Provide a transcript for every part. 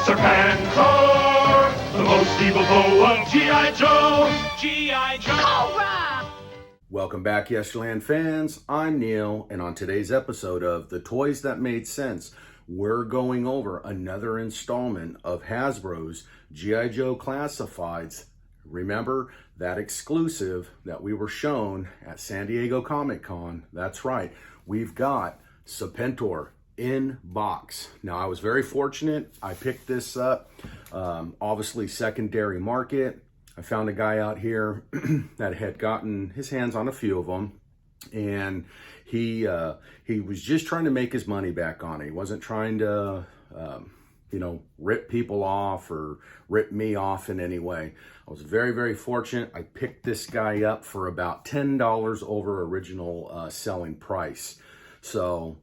Serpentor, the most evil foe of G.I. Joe. G.I. Joe. Cobra! Welcome back, Yesterland fans. I'm Neal, and on today's episode of The Toys That Made Sense, we're going over another installment of Hasbro's G.I. Joe Classifieds. Remember that exclusive that we were shown at San Diego Comic-Con? That's right. We've got Serpentor in box. Now, I was very fortunate. I picked this up, obviously secondary market. I found a guy out here that had gotten his hands on a few of them, and he was just trying to make his money back on it. He wasn't trying to, rip people off or rip me off in any way. I was very, very fortunate. I picked this guy up for about $10 over original selling price. So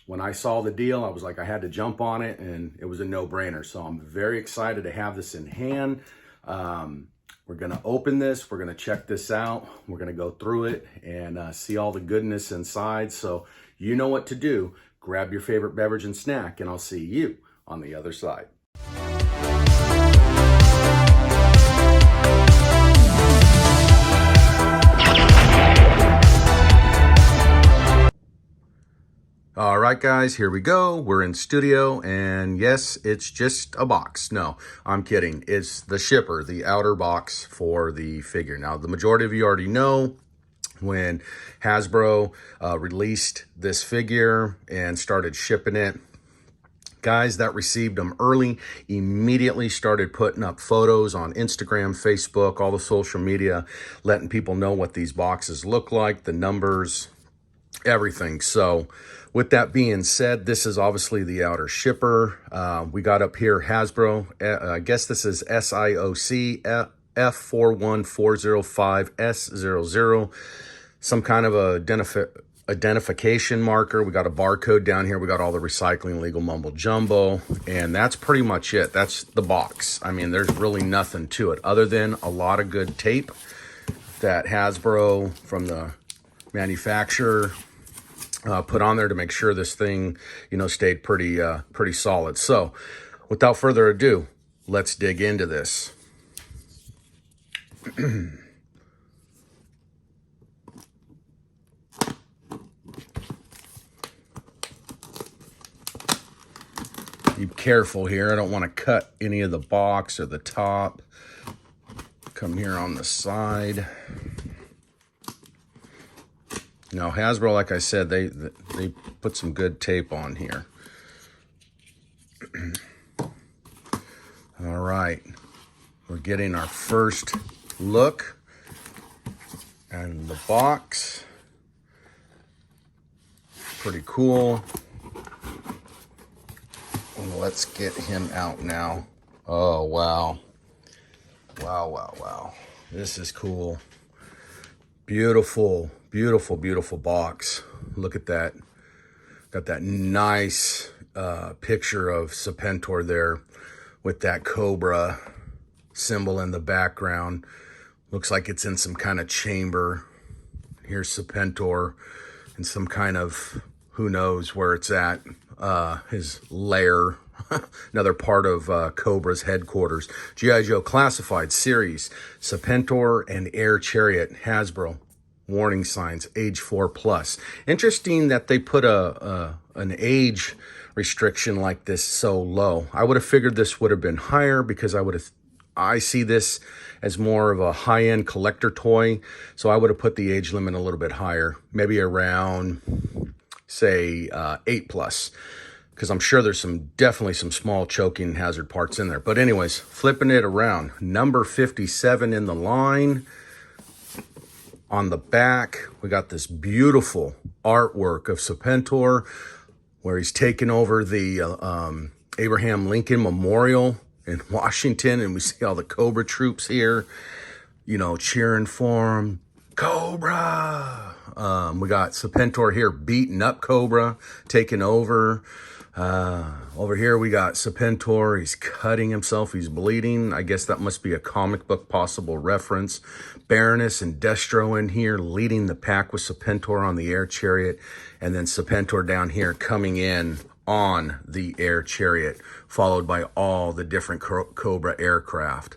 when I saw the deal, I was like, I had to jump on it, and it was a no-brainer. So I'm very excited to have this in hand. We're going to open this. We're going to check this out. We're going to go through it and see all the goodness inside. So you know what to do. Grab your favorite beverage and snack, and I'll see you on the other side. All right, guys, here we go. We're in studio, and yes, it's just a box. No, I'm kidding. It's the shipper, the outer box for the figure. Now, the majority of you already know when Hasbro released this figure and started shipping it. Guys that received them early immediately started putting up photos on Instagram, Facebook, all the social media, letting people know what these boxes look like, the numbers, everything. So with that being said, this is obviously the outer shipper. We got up here Hasbro, I guess this is SIOC F41405S00, some kind of a identification marker. We got a barcode down here. We got all the recycling legal mumbo jumbo, and that's pretty much it. That's the box. I mean, there's really nothing to it other than a lot of good tape that Hasbro from the manufacturer put on there to make sure this thing, stayed pretty solid. So without further ado, let's dig into this. Be careful here. I don't want to cut any of the box or the top. Come here on the side. Now, Hasbro, like I said, they put some good tape on here. All right. We're getting our first look at the box. Pretty cool. And let's get him out now. Oh, wow. Wow. This is cool. Beautiful. Beautiful, beautiful box. Look at that. Got that nice picture of Serpentor there with that cobra symbol in the background. Looks like it's in some kind of chamber. Here's Serpentor in some kind of, who knows where it's at, his lair. Another part of Cobra's headquarters. G.I. Joe Classified Series, Serpentor and Air Chariot, Hasbro. Warning signs, age 4+. Interesting that they put an age restriction like this so low. I would have figured this would have been higher because I see this as more of a high-end collector toy. So I would have put the age limit a little bit higher, maybe around, say, 8+. Because I'm sure there's definitely some small choking hazard parts in there. But anyways, flipping it around, number 57 in the line. On the back, we got this beautiful artwork of Serpentor where he's taken over the Abraham Lincoln Memorial in Washington, and we see all the Cobra troops here, cheering for him. Cobra! We got Serpentor here beating up Cobra, taking over. Over here we got Serpentor. He's cutting himself. He's bleeding. I guess that must be a comic book possible reference. Baroness and Destro in here leading the pack with Serpentor on the air chariot. And then Serpentor down here coming in on the air chariot, followed by all the different Cobra aircraft.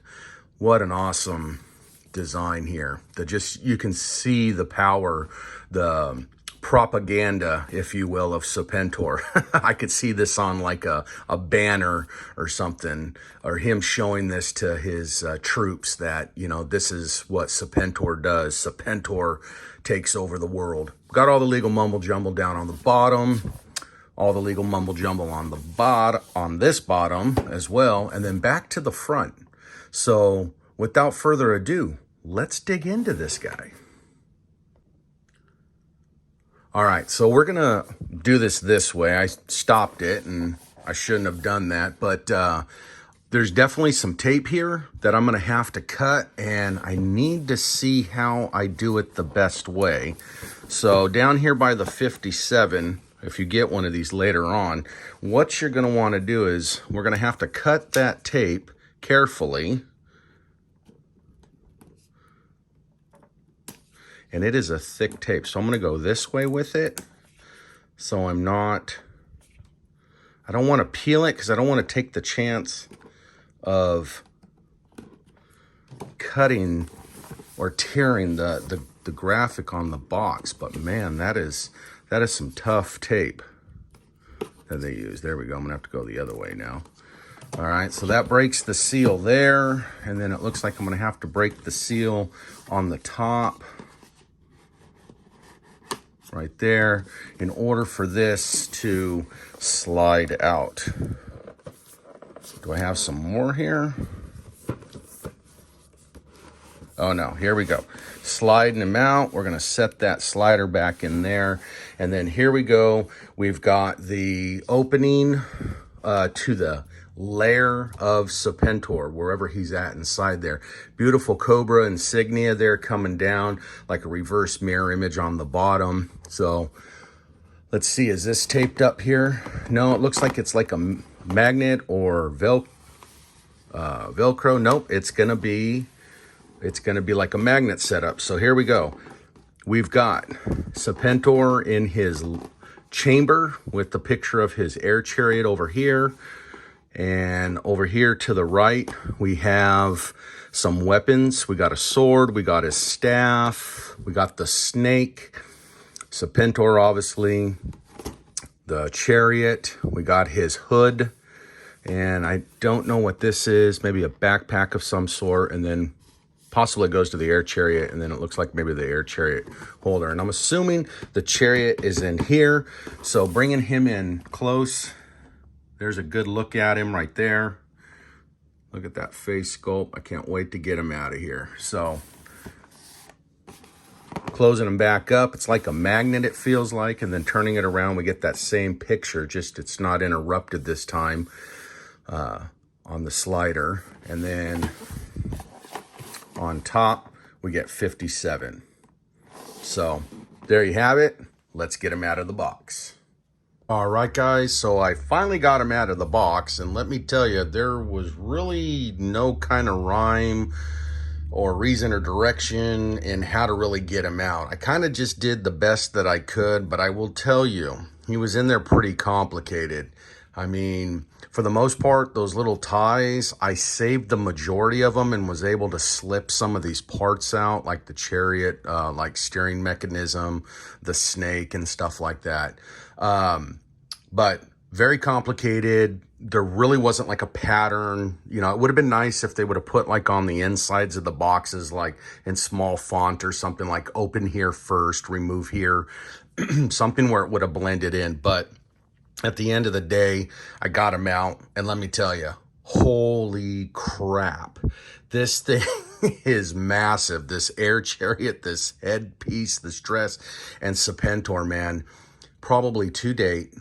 What an awesome design here. You can see the power, the propaganda, if you will, of Serpentor. I could see this on like a banner or something, or him showing this to his troops that, you know, this is what Serpentor does. Serpentor takes over the world. Got all the legal mumble jumble down on the bottom, all the legal mumble jumble on the on this bottom as well, and then back to the front. So without further ado, let's dig into this guy. All right, so we're gonna do this way. I stopped it, and I shouldn't have done that, but there's definitely some tape here that I'm gonna have to cut, and I need to see how I do it the best way. So down here by the 57, if you get one of these later on, what you're gonna wanna do is we're gonna have to cut that tape carefully. And it is a thick tape, so I'm gonna go this way with it. So I don't wanna peel it because I don't wanna take the chance of cutting or tearing the graphic on the box. But man, that is some tough tape that they use. There we go, I'm gonna have to go the other way now. All right, so that breaks the seal there, and then it looks like I'm gonna have to break the seal on the top. Right there, in order for this to slide out. Do I have some more here? Oh no, here we go. Sliding them out. We're gonna set that slider back in there. And then here we go. We've got the opening to the lair of Serpentor, wherever he's at inside there. Beautiful Cobra insignia there coming down like a reverse mirror image on the bottom. So let's see, is this taped up here? No, it looks like it's like a magnet or Velcro. Nope, it's gonna be like a magnet setup. So here we go. We've got Serpentor in his chamber with the picture of his air chariot over here. And over here to the right, we have some weapons. We got a sword, we got his staff, we got the snake, Serpentor obviously, the chariot, we got his hood, and I don't know what this is, maybe a backpack of some sort, and then possibly it goes to the air chariot, and then it looks like maybe the air chariot holder. And I'm assuming the chariot is in here, so bringing him in close, there's a good look at him right there. Look at that face sculpt. I can't wait to get him out of here. So, closing him back up. It's like a magnet, it feels like. And then turning it around, we get that same picture. Just it's not interrupted this time on the slider. And then on top, we get 57. So, there you have it. Let's get him out of the box. All right, guys, so I finally got him out of the box, and let me tell you, there was really no kind of rhyme or reason or direction in how to really get him out. I kind of just did the best that I could, but I will tell you, he was in there pretty complicated. I mean, for the most part, those little ties, I saved the majority of them and was able to slip some of these parts out, like the chariot, like steering mechanism, the snake, and stuff like that. But very complicated. There really wasn't like a pattern. You know, it would have been nice if they would have put like on the insides of the boxes, like in small font or something, like open here first, remove here, something where it would have blended in. But at the end of the day, I got him out, and let me tell you, holy crap, this thing is massive. This air chariot, this headpiece, this dress, and Serpentor, man, probably to date,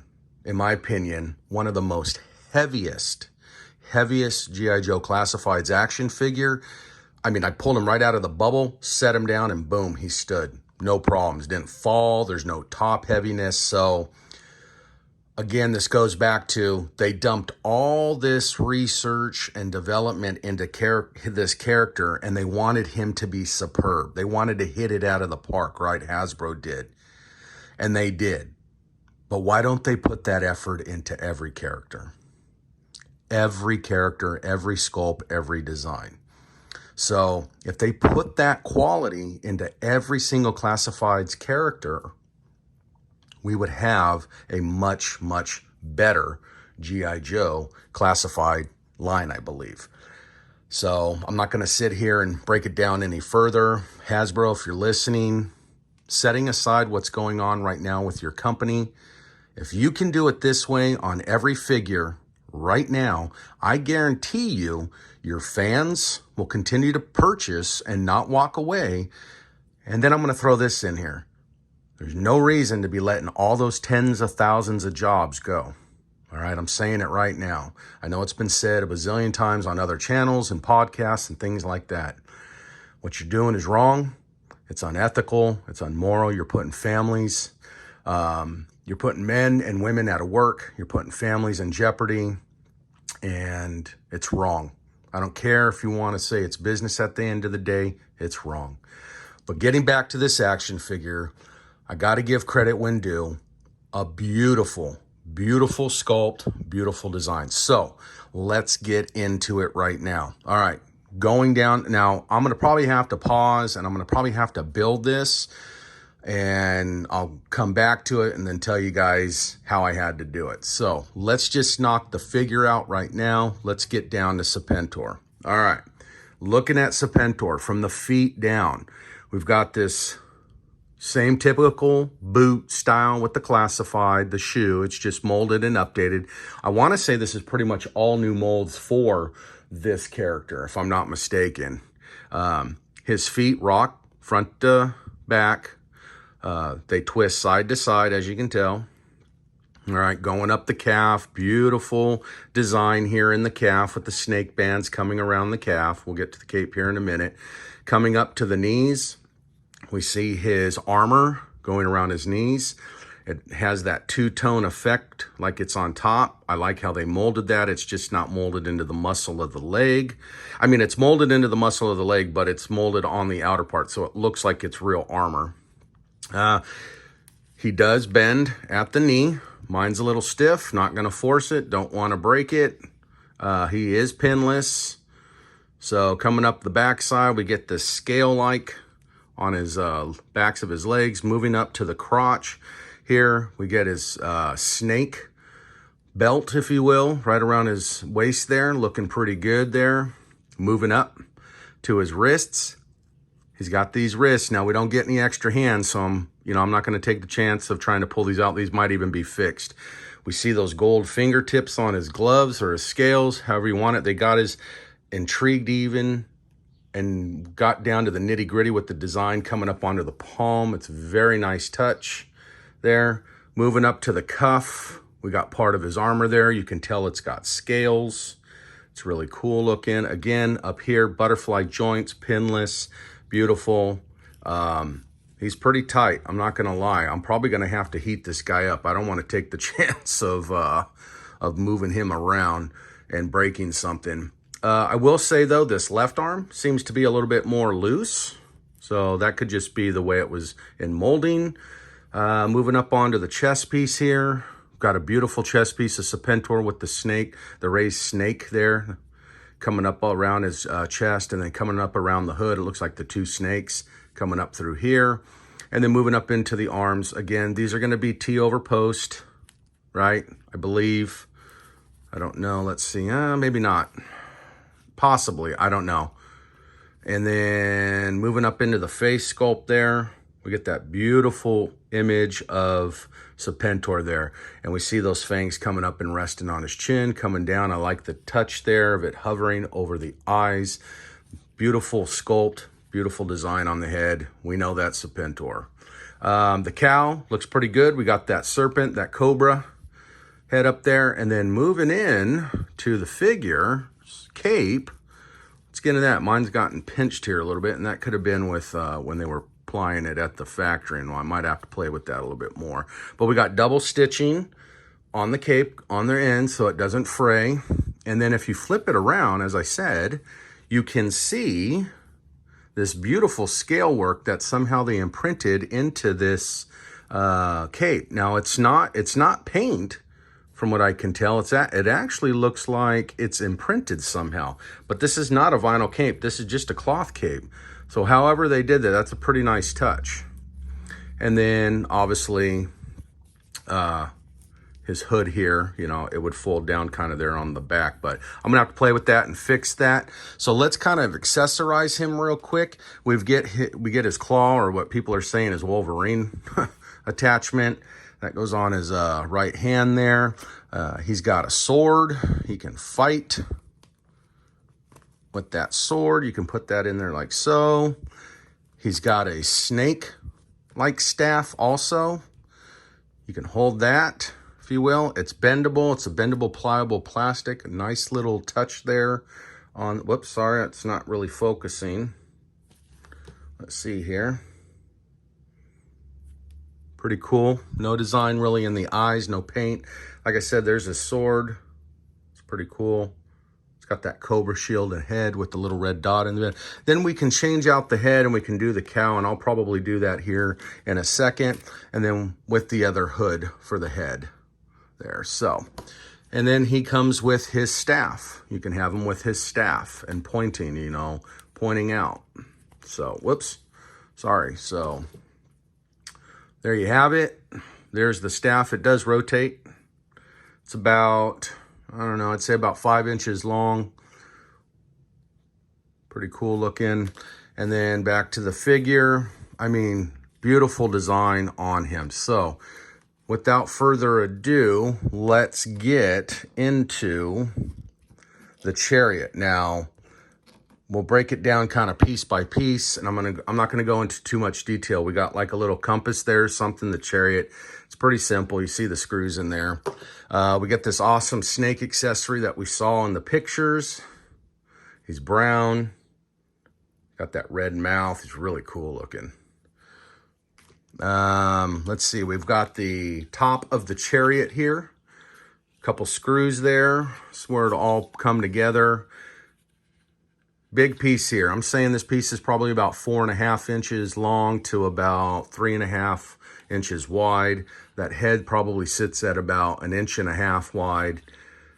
in my opinion, one of the most heaviest G.I. Joe Classifieds action figure. I mean, I pulled him right out of the bubble, set him down, and boom, he stood. No problems, didn't fall, there's no top heaviness. So again, this goes back to, they dumped all this research and development into this character, and they wanted him to be superb. They wanted to hit it out of the park, right? Hasbro did. And they did. But why don't they put that effort into every character? Every character, every sculpt, every design. So if they put that quality into every single classified's character, we would have a much, much better G.I. Joe classified line, I believe. So I'm not going to sit here and break it down any further. Hasbro, if you're listening, setting aside what's going on right now with your company, if you can do it this way on every figure right now, I guarantee you your fans will continue to purchase and not walk away. And then I'm going to throw this in here. There's no reason to be letting all those tens of thousands of jobs go. All right, I'm saying it right now. I know it's been said a bazillion times on other channels and podcasts and things like that. What you're doing is wrong. It's unethical. It's unmoral. You're putting families, you're putting men and women out of work. You're putting families in jeopardy, and it's wrong. I don't care if you want to say it's business at the end of the day. It's wrong. But getting back to this action figure, I got to give credit when due. A beautiful, beautiful sculpt, beautiful design. So let's get into it right now. All right, going down. Now, I'm going to probably have to pause, and I'm going to probably have to build this, and I'll come back to it and then tell you guys how I had to do it. So let's just knock the figure out right now. Let's get down to Serpentor. All right, looking at Serpentor from the feet down, we've got this same typical boot style with the classified, the shoe. It's just molded and updated. I want to say this is pretty much all new molds for this character, if I'm not mistaken. His feet rock front to back. They twist side to side, as you can tell. All right, going up the calf. Beautiful design here in the calf with the snake bands coming around the calf. We'll get to the cape here in a minute. Coming up to the knees, we see his armor going around his knees. It has that two-tone effect like it's on top. I like how they molded that. It's just not molded into the muscle of the leg. I mean, it's molded into the muscle of the leg, but it's molded on the outer part, so it looks like it's real armor. He does bend at the knee. Mine's a little stiff, not going to force it, don't want to break it. He is pinless. So coming up the backside, we get this scale-like on his backs of his legs. Moving up to the crotch here, we get his snake belt, if you will, right around his waist there, looking pretty good there. Moving up to his wrists. He's got these wrists. Now, we don't get any extra hands, so I'm not going to take the chance of trying to pull these out. These might even be fixed. We see those gold fingertips on his gloves or his scales, however you want it. They got his intrigued even and got down to the nitty gritty with the design coming up onto the palm. It's a very nice touch there. Moving up to the cuff, we got part of his armor there. You can tell it's got scales. It's really cool looking. Again, up here, butterfly joints, pinless. Beautiful. He's pretty tight. I'm not going to lie. I'm probably going to have to heat this guy up. I don't want to take the chance of moving him around and breaking something. I will say, though, this left arm seems to be a little bit more loose. So that could just be the way it was in molding. Moving up onto the chest piece here. Got a beautiful chest piece of Serpentor with the snake, the raised snake there, coming up around his chest, and then coming up around the hood. It looks like the two snakes coming up through here. And then moving up into the arms. Again, these are going to be T over post, right? I believe. I don't know. Let's see. Maybe not. Possibly. I don't know. And then moving up into the face sculpt there, we get that beautiful image of Serpentor there. And we see those fangs coming up and resting on his chin, coming down. I like the touch there of it hovering over the eyes. Beautiful sculpt, beautiful design on the head. We know that's Serpentor. The cow looks pretty good. We got that serpent, that cobra head up there. And then moving in to the figure, cape. Let's get into that. Mine's gotten pinched here a little bit, and that could have been with when they were applying it at the factory, and I might have to play with that a little bit more. But we got double stitching on the cape on their end so it doesn't fray. And then if you flip it around, as I said, you can see this beautiful scale work that somehow they imprinted into this cape. Now it's not paint from what I can tell. It actually looks like it's imprinted somehow, but this is not a vinyl cape. This is just a cloth cape. So however they did that, that's a pretty nice touch. And then obviously his hood here, you know, it would fold down kind of there on the back, but I'm gonna have to play with that and fix that. So let's kind of accessorize him real quick. We get his claw, or what people are saying is Wolverine attachment that goes on his right hand there. He's got a sword. He can fight with that sword. You can put that in there like so. He's got a snake-like staff also. You can hold that, if you will. It's bendable. It's a bendable, pliable plastic. A nice little touch there on, whoops, sorry, it's not really focusing. Let's see here. Pretty cool. No design really in the eyes, no paint. Like I said, there's a sword. It's pretty cool. It's got that cobra shield and head with the little red dot in it. Then we can change out the head and we can do the cow, and I'll probably do that here in a second. And then with the other hood for the head there. So, and then he comes with his staff. You can have him with his staff and pointing, you know, pointing out. So, whoops, sorry. So there you have it. There's the staff. It does rotate. It's about, I don't know, I'd say about 5 inches long. Pretty cool looking. And then back to the figure. I mean, beautiful design on him. So without further ado, let's get into the chariot. Now, we'll break it down kind of piece by piece, and I'm not gonna go into too much detail. We got like a little compass there, something, the chariot. It's pretty simple. You see the screws in there. We get this awesome snake accessory that we saw in the pictures. He's brown. Got that red mouth. He's really cool looking. Let's see. We've got the top of the chariot here. A couple screws there. It's where it'll all come together. Big piece here. I'm saying this piece is probably about 4.5 inches long to about 3.5 inches wide. That head probably sits at about 1.5 inches wide.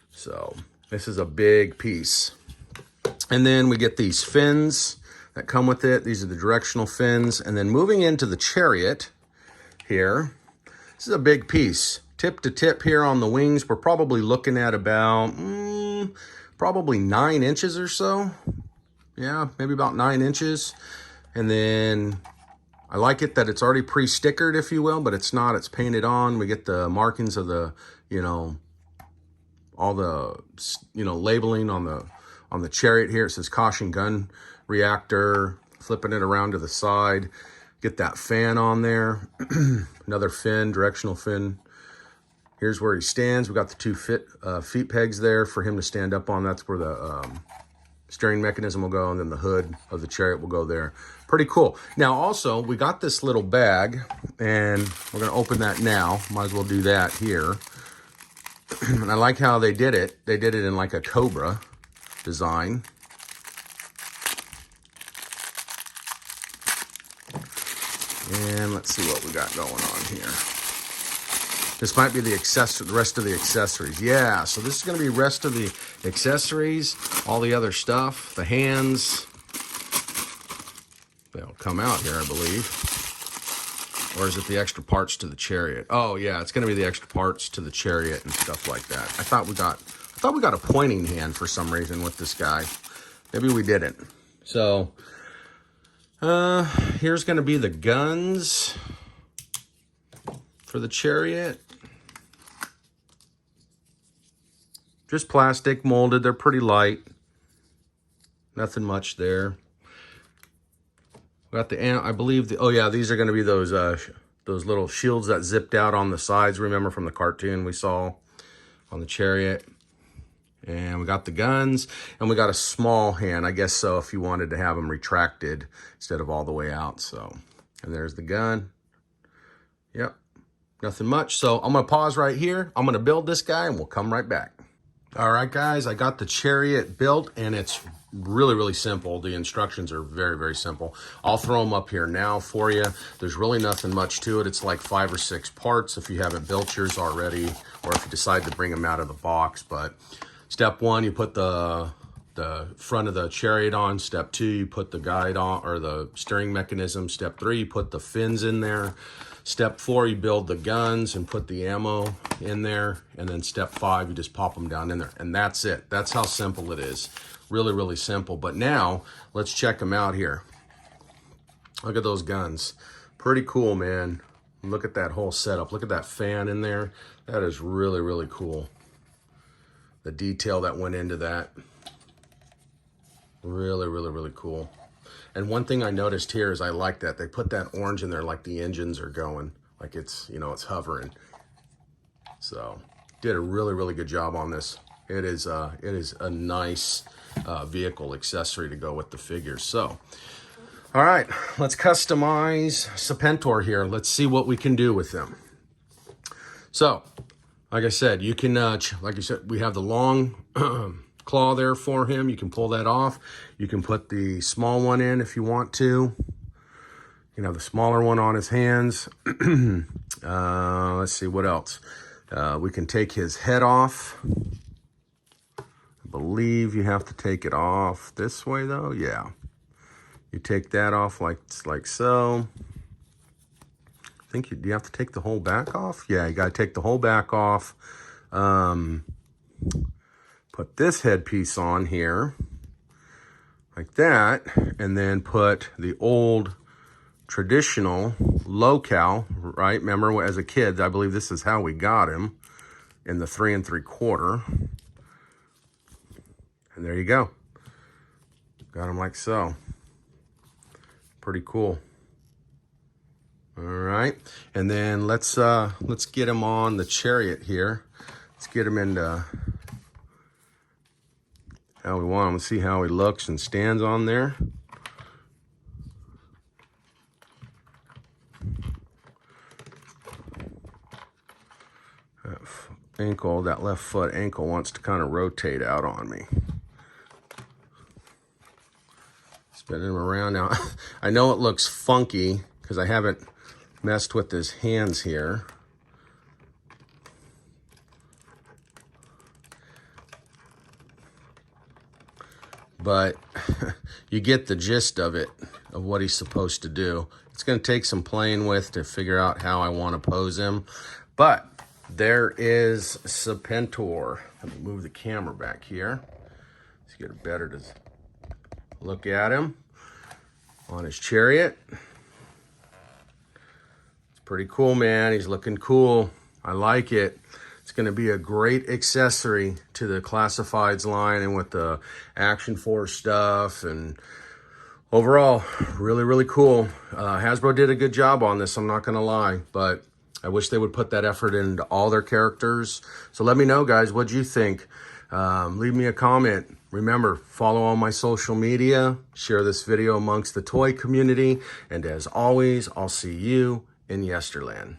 So this is a big piece. And then we get these fins that come with it. These are the directional fins. And then moving into the chariot here, this is a big piece. Tip to tip here on the wings, we're probably looking at about probably 9 inches or so. Yeah, maybe about 9 inches. And then I like it that it's already pre-stickered, if you will, but it's not. It's painted on. We get the markings of the, you know, all the, you know, labeling on the chariot here. It says caution gun reactor. Flipping it around to the side. Get that fan on there. Another fin, directional fin. Here's where he stands. We got the two feet pegs there for him to stand up on. That's where the steering mechanism will go, and then the hood of the chariot will go there. Pretty cool. Now also, we got this little bag, and we're gonna open that now. Might as well do that here. And I like how they did it. They did it in like a cobra design. And let's see what we got going on here. This might be the rest of the accessories. Yeah, so this is going to be rest of the accessories, all the other stuff, the hands. They'll come out here, I believe. Or is it the extra parts to the chariot? Oh yeah, it's going to be the extra parts to the chariot and stuff like that. I thought we got a pointing hand for some reason with this guy. Maybe we didn't. So here's going to be the guns for the chariot. Just plastic, molded. They're pretty light. Nothing much there. Got the, I believe, oh yeah, these are going to be those little shields that zipped out on the sides. Remember from the cartoon we saw on the chariot. And we got the guns, and we got a small hand, I guess so, if you wanted to have them retracted instead of all the way out. So, and there's the gun. Yep, nothing much. So I'm going to pause right here. I'm going to build this guy, and we'll come right back. All right, guys, I got the chariot built, and it's really, really simple. The instructions are very, very simple. I'll throw them up here now for you. There's really nothing much to it. It's like 5 or 6 parts if you haven't built yours already, or if you decide to bring them out of the box. But step 1, you put the front of the chariot on. Step 2, you put the guide on, or the steering mechanism. Step 3, you put the fins in there. Step 4, you build the guns and put the ammo in there. And then step 5, you just pop them down in there. And that's it. That's how simple it is. Really, really simple. But now, let's check them out here. Look at those guns. Pretty cool, man. Look at that whole setup. Look at that fan in there. That is really, really cool. The detail that went into that. Really, really, really cool. And one thing I noticed here is I like that. They put that orange in there like the engines are going. Like it's, you know, it's hovering. So, did a really, really good job on this. It is a nice vehicle accessory to go with the figures. So, all right, let's customize Serpentor here. Let's see what we can do with them. So, like I said, you can, like you said, we have the long claw there for him. You can pull that off. You can put the small one in if you want to. You can have the smaller one on his hands. Let's see, what else? We can take his head off. I believe you have to take it off this way though. Yeah. You take that off like so. I think do you have to take the whole back off? Yeah, you got to take the whole back off. Put this headpiece on here, like that, and then put the old traditional low-cal, right? Remember, as a kid, I believe this is how we got him, in the 3 3/4. And there you go. Got him like so. Pretty cool. All right, and then let's get him on the chariot here. Let's get him into how we want him to see how he looks and stands on there. That ankle, that left foot ankle wants to kind of rotate out on me. Spinning him around now. I know it looks funky because I haven't messed with his hands here. But you get the gist of it, of what he's supposed to do. It's going to take some playing with to figure out how I want to pose him. But there is Serpentor. Let me move the camera back here. Let's get a better to look at him on his chariot. It's pretty cool, man. He's looking cool. I like it. It's going to be a great accessory to the Classifieds line, and with the Action Force stuff, and overall, really, really cool. Hasbro did a good job on this, I'm not going to lie, but I wish they would put that effort into all their characters. So let me know, guys, what you think. Leave me a comment. Remember, follow all my social media, share this video amongst the toy community, and as always, I'll see you in Yesterland.